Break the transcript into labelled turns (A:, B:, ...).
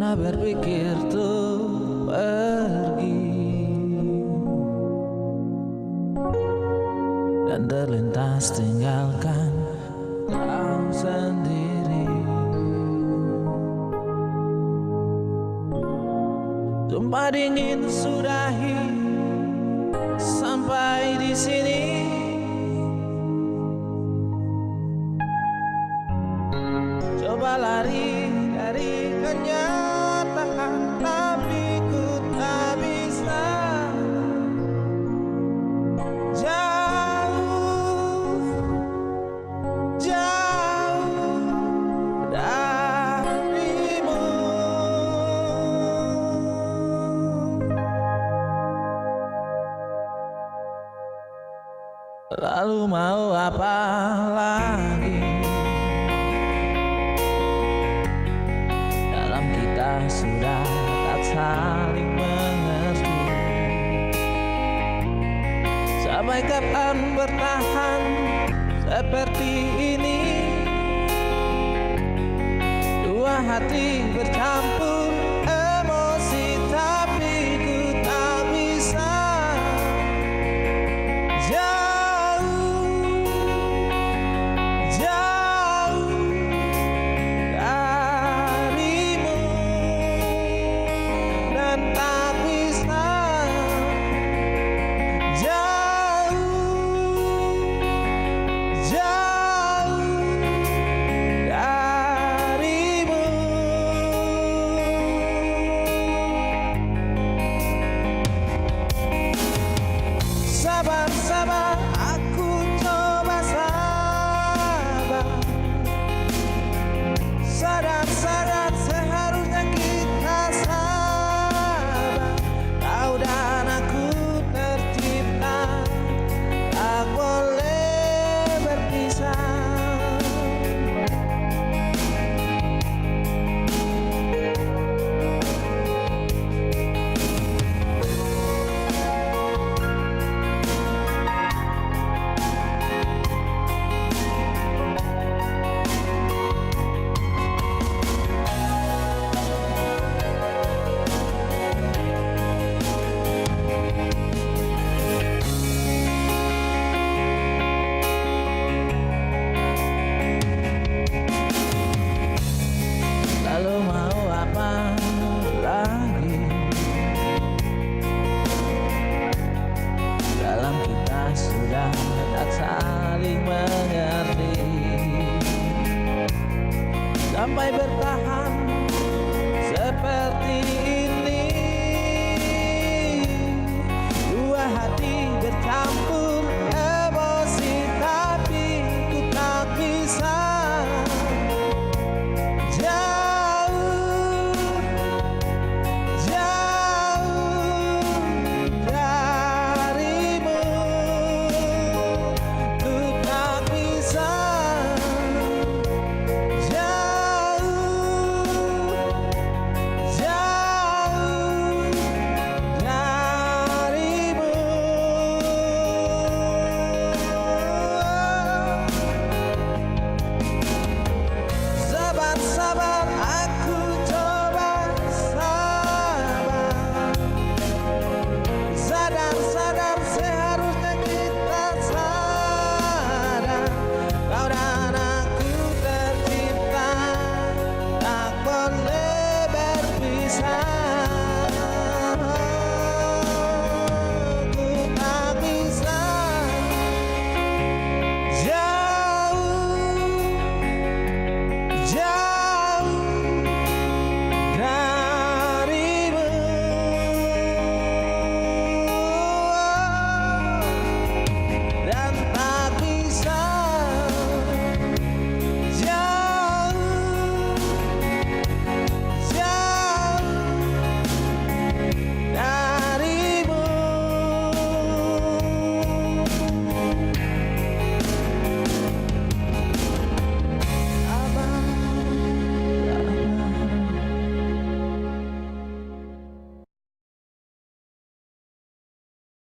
A: pernah berpikir tuh pergi dan terlintas tinggalkan kau sendiri. Sumpah dingin sudahi sampai di sini. Coba lari dari kenyataan, tapi ku tak bisa. Jauh, jauh darimu. Lalu mau apa lagi? Sudah tak saling mengerti. Sampai kapan bertahan seperti ini? Dua hati bercampur emosi, tapi ku tak bisa. Jauh, jauh darimu, dan tak bisa. Jauh, jauh darimu. Sabar, sabar, aku coba sabar. Sadar, sadar, seharusnya kita sabar. Kau dan aku tercipta, tak boleh berpisah. Lalu mau apa lagi? Dalam kita sudah tak saling mengerti. Sampai bertahan seperti ini. Dua hati bercampur emosi, tapi ku tak bisa. Jauh, jauh darimu, ku tak bisa. Jauh, jauh darimu. Sabar, sabar, aku coba sabar. Sadar, sadar, seharusnya kita sadar. Kau dan aku tercipta, tak boleh berpisah.